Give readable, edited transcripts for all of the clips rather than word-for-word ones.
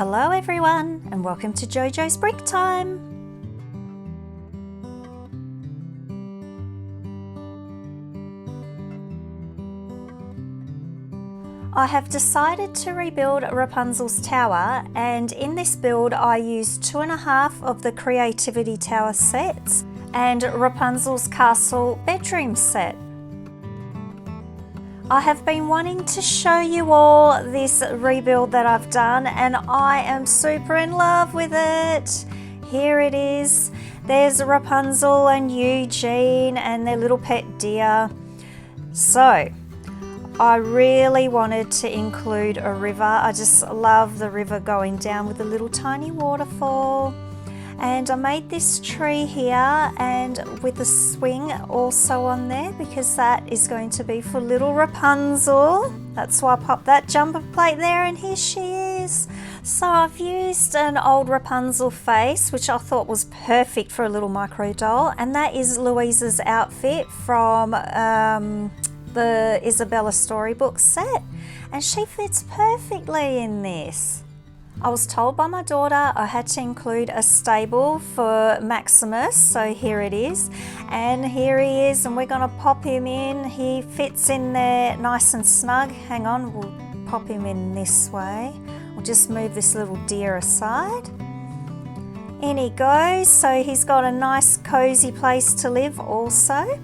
Hello everyone and welcome to JoJo's Brick Time. I have decided to rebuild Rapunzel's tower, and in this build I used 2.5 of the Creativity tower sets and Rapunzel's castle bedroom set. I have been wanting to show you all this rebuild that I've done and I am super in love with it. Here it is. There's Rapunzel and Eugene and their little pet deer. So I really wanted to include a river. I just love the river going down with a little tiny waterfall. And I made this tree here and with the swing also on there because that is going to be for little Rapunzel. That's why I popped that jumper plate there, and here she is. So I've used an old Rapunzel face, which I thought was perfect for a little micro doll, and that is Louisa's outfit from the Isabella storybook set, and she fits perfectly in this. I was told by my daughter I had to include a stable for Maximus, so here it is, and here he is, and we're going to pop him in. He fits in there nice and snug. Hang on, we'll pop him in this way. We'll just move this little deer aside. In he goes, so he's got a nice cozy place to live also.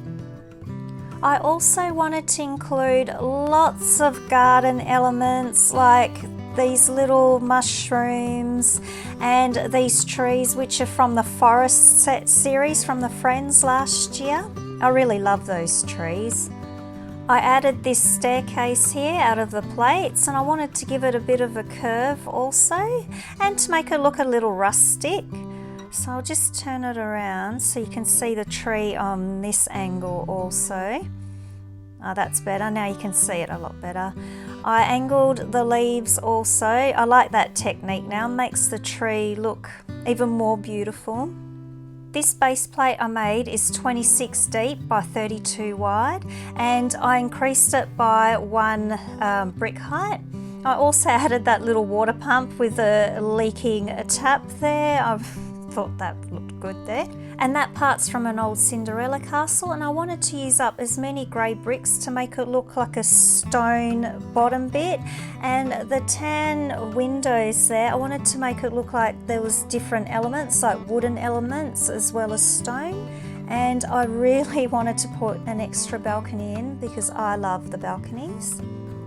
I also wanted to include lots of garden elements like these little mushrooms and these trees, which are from the forest set series from the Friends last year. I really love those trees. I added this staircase here out of the plates, and I wanted to give it a bit of a curve also and to make it look a little rustic. So I'll just turn it around so you can see the tree on this angle also. Oh, that's better. Now you can see it a lot better. I angled the leaves also. I like that technique now. It makes the tree look even more beautiful. This base plate I made is 26 deep by 32 wide, and I increased it by 1 brick height. I also added that little water pump with a leaking tap there. I thought that looked good there. And that part's from an old Cinderella castle, and I wanted to use up as many grey bricks to make it look like a stone bottom bit, and the tan windows there, I wanted to make it look like there was different elements like wooden elements as well as stone, and I really wanted to put an extra balcony in because I love the balconies.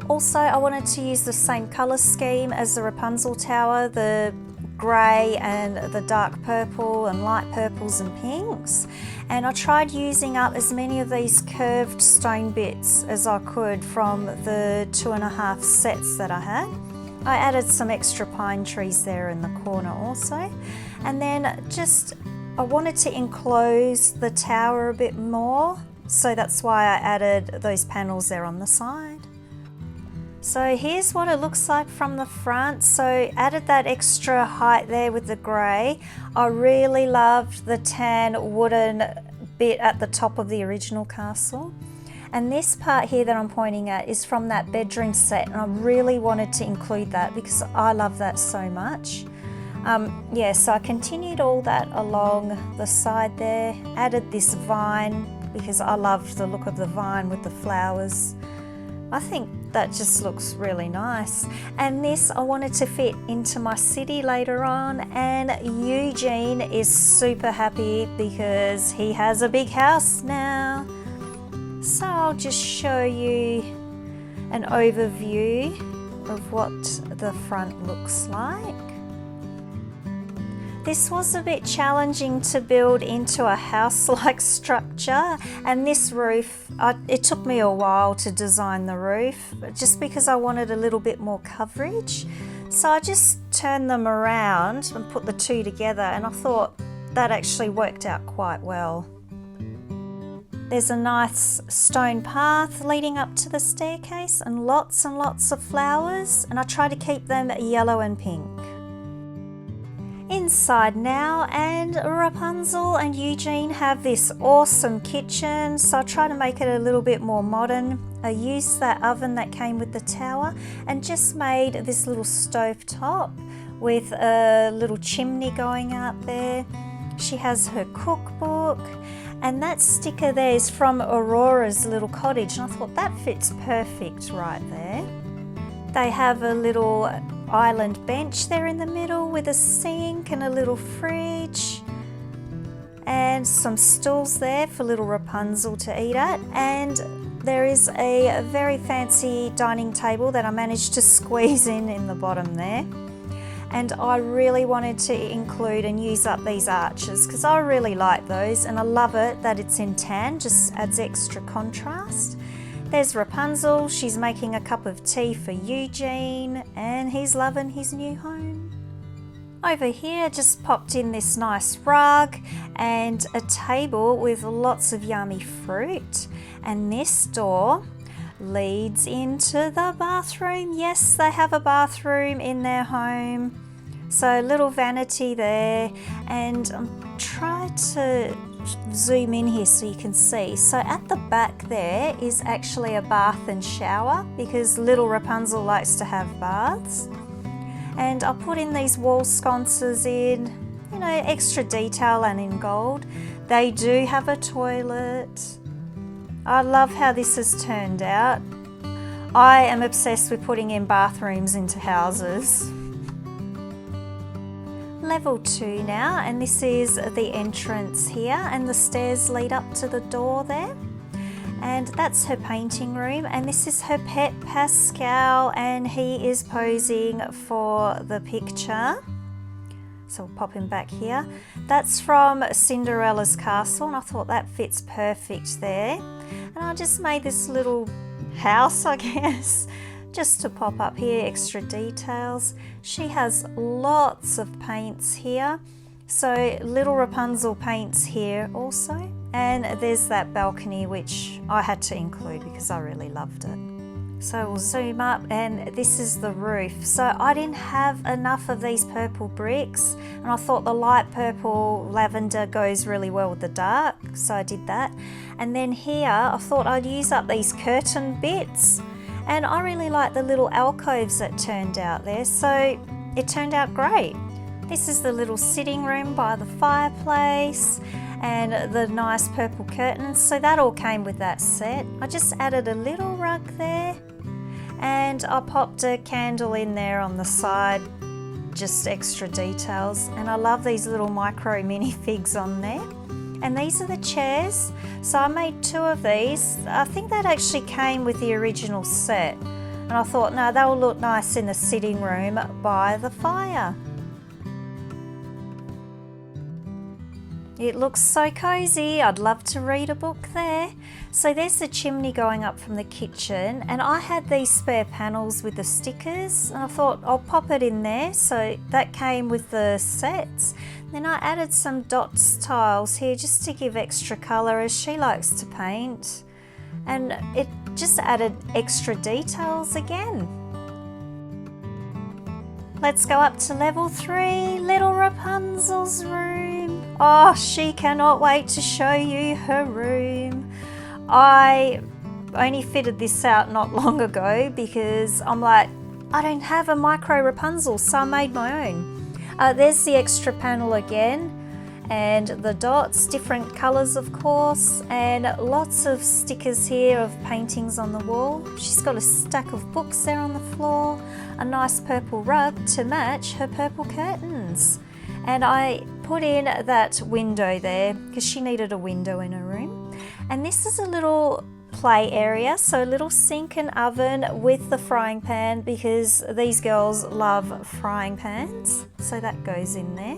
Also, I wanted to use the same colour scheme as the Rapunzel tower, the grey and the dark purple and light purples and pinks, and I tried using up as many of these curved stone bits as I could from the 2.5 sets that I had. I added some extra pine trees there in the corner also, and then I wanted to enclose the tower a bit more, so that's why I added those panels there on the side. So here's what it looks like from the front. So added that extra height there with the grey. I really loved the tan wooden bit at the top of the original castle. And this part here that I'm pointing at is from that bedroom set, and I really wanted to include that because I love that so much. So I continued all that along the side there, added this vine because I loved the look of the vine with the flowers. I think that just looks really nice. And this I wanted to fit into my city later on, and Eugene is super happy because he has a big house now. So I'll just show you an overview of what the front looks like. This was a bit challenging to build into a house-like structure, and this roof, it took me a while to design the roof just because I wanted a little bit more coverage. So I just turned them around and put the two together, and I thought that actually worked out quite well. There's a nice stone path leading up to the staircase and lots of flowers, and I try to keep them yellow and pink. Inside now, and Rapunzel and Eugene have this awesome kitchen, so I try to make it a little bit more modern. I used that oven that came with the tower and just made this little stove top with a little chimney going up there. She has her cookbook, and that sticker there is from Aurora's little cottage, and I thought that fits perfect right there. They have a little island bench there in the middle with a sink and a little fridge and some stools there for little Rapunzel to eat at, and there is a very fancy dining table that I managed to squeeze in the bottom there. And I really wanted to include and use up these arches because I really like those, and I love it that it's in tan, just adds extra contrast. There's Rapunzel, she's making a cup of tea for Eugene, and he's loving his new home. Over here just popped in this nice rug and a table with lots of yummy fruit, and this door leads into the bathroom. Yes, they have a bathroom in their home. So little vanity there, and I'm trying to zoom in here so you can see. So at the back there is actually a bath and shower because little Rapunzel likes to have baths. And I'll put in these wall sconces in, you know, extra detail and in gold. They do have a toilet. I love how this has turned out. I am obsessed with putting in bathrooms into houses. Level 2 now, and this is the entrance here, and the stairs lead up to the door there. And that's her painting room, and this is her pet Pascal, and he is posing for the picture. So we'll pop him back here. That's from Cinderella's castle, and I thought that fits perfect there. And I just made this little house, I guess, just to pop up here, extra details. She has lots of paints here. So little Rapunzel paints here also. And there's that balcony which I had to include because I really loved it. So we'll zoom up, and this is the roof. So I didn't have enough of these purple bricks, and I thought the light purple lavender goes really well with the dark, so I did that. And then here I thought I'd use up these curtain bits, and I really like the little alcoves that turned out there, so it turned out great. This is the little sitting room by the fireplace and the nice purple curtains, so that all came with that set. I just added a little rug there, and I popped a candle in there on the side, just extra details. And I love these little micro minifigs on there. And these are the chairs. So I made 2 of these. I think that actually came with the original set, and I thought, no, they'll look nice in the sitting room by the fire. It looks so cozy. I'd love to read a book there. So there's the chimney going up from the kitchen, and I had these spare panels with the stickers, and I thought I'll pop it in there. So that came with the sets. Then I added some dots tiles here just to give extra colour, as she likes to paint, and it just added extra details again. Let's go up to level 3, little Rapunzel's room. Oh, she cannot wait to show you her room. I only fitted this out not long ago because I'm like, I don't have a micro Rapunzel, so I made my own. There's the extra panel again, and the dots, different colours of course, and lots of stickers here of paintings on the wall. She's got a stack of books there on the floor, a nice purple rug to match her purple curtains. And I put in that window there because she needed a window in her room. And this is a little play area, so a little sink and oven with the frying pan because these girls love frying pans, so that goes in there.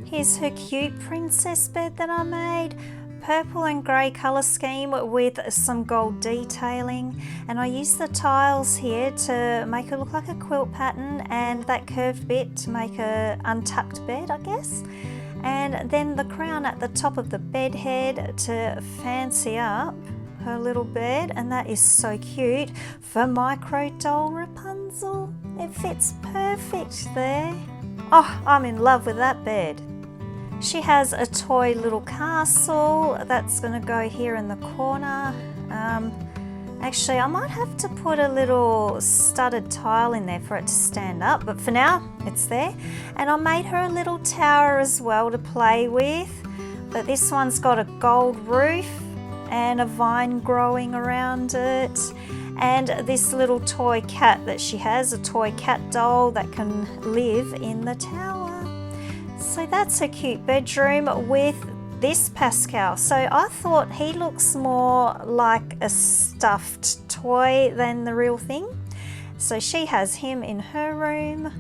Here's her cute princess bed that I made, purple and grey colour scheme with some gold detailing, and I used the tiles here to make it look like a quilt pattern, and that curved bit to make a untucked bed, I guess. And then the crown at the top of the bed head to fancy up her little bed, and that is so cute for micro doll Rapunzel. It fits perfect there. Oh, I'm in love with that bed. She has a toy little castle that's going to go here in the corner. Actually, I might have to put a little studded tile in there for it to stand up, but for now, it's there. And I made her a little tower as well to play with, but this one's got a gold roof and a vine growing around it. And this little toy cat that she has, a toy cat doll that can live in the tower. So that's a cute bedroom with this Pascal. So I thought he looks more like a stuffed toy than the real thing. So she has him in her room.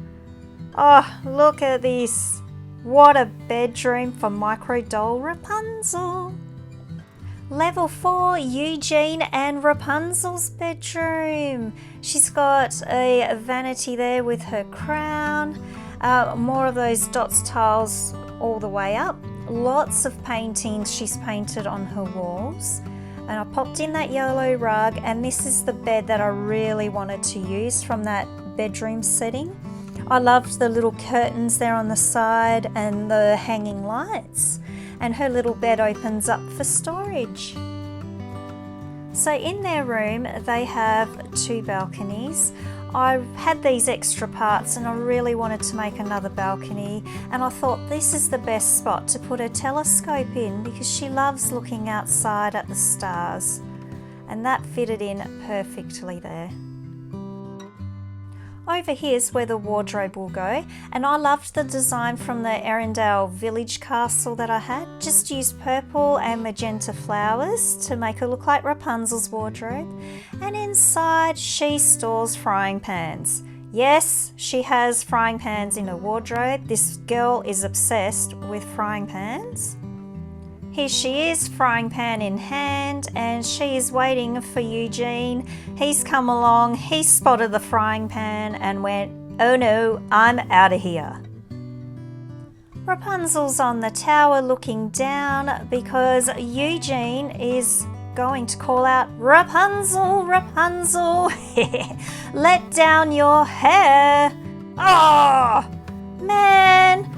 Oh, look at this. What a bedroom for micro doll Rapunzel. Level 4, Eugene and Rapunzel's bedroom. She's got a vanity there with her crown. More of those dots tiles all the way up. Lots of paintings she's painted on her walls. And I popped in that yellow rug, and this is the bed that I really wanted to use from that bedroom setting. I loved the little curtains there on the side and the hanging lights. And her little bed opens up for storage. So in their room they have 2 balconies. I had these extra parts and I really wanted to make another balcony, and I thought this is the best spot to put a telescope in because she loves looking outside at the stars, and that fitted in perfectly there. Over here's where the wardrobe will go, and I loved the design from the Arendelle village castle that I had. Just used purple and magenta flowers to make her look like Rapunzel's wardrobe. And inside she stores frying pans. Yes, she has frying pans in her wardrobe. This girl is obsessed with frying pans. Here she is, frying pan in hand, and she is waiting for Eugene. He's come along, he spotted the frying pan and went, "Oh no, I'm out of here." Rapunzel's on the tower looking down because Eugene is going to call out, "Rapunzel, Rapunzel, let down your hair." Oh, man.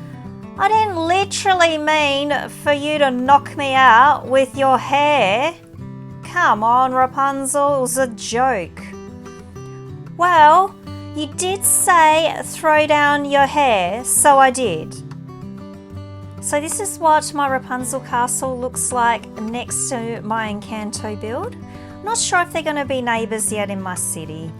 I didn't literally mean for you to knock me out with your hair. Come on, Rapunzel, it was a joke. Well, you did say throw down your hair, so I did. So this is what my Rapunzel castle looks like next to my Encanto build. I'm not sure if they're going to be neighbours yet in my city.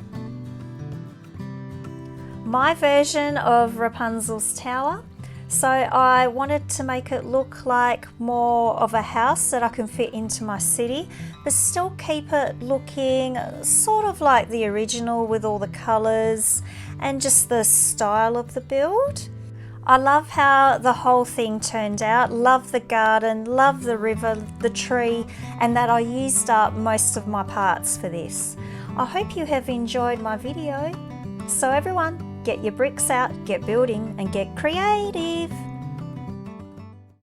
My version of Rapunzel's tower. So I wanted to make it look like more of a house that I can fit into my city, but still keep it looking sort of like the original with all the colours and just the style of the build. I love how the whole thing turned out, love the garden, love the river, the tree, and that I used up most of my parts for this. I hope you have enjoyed my video. So everyone, get your bricks out, get building and get creative.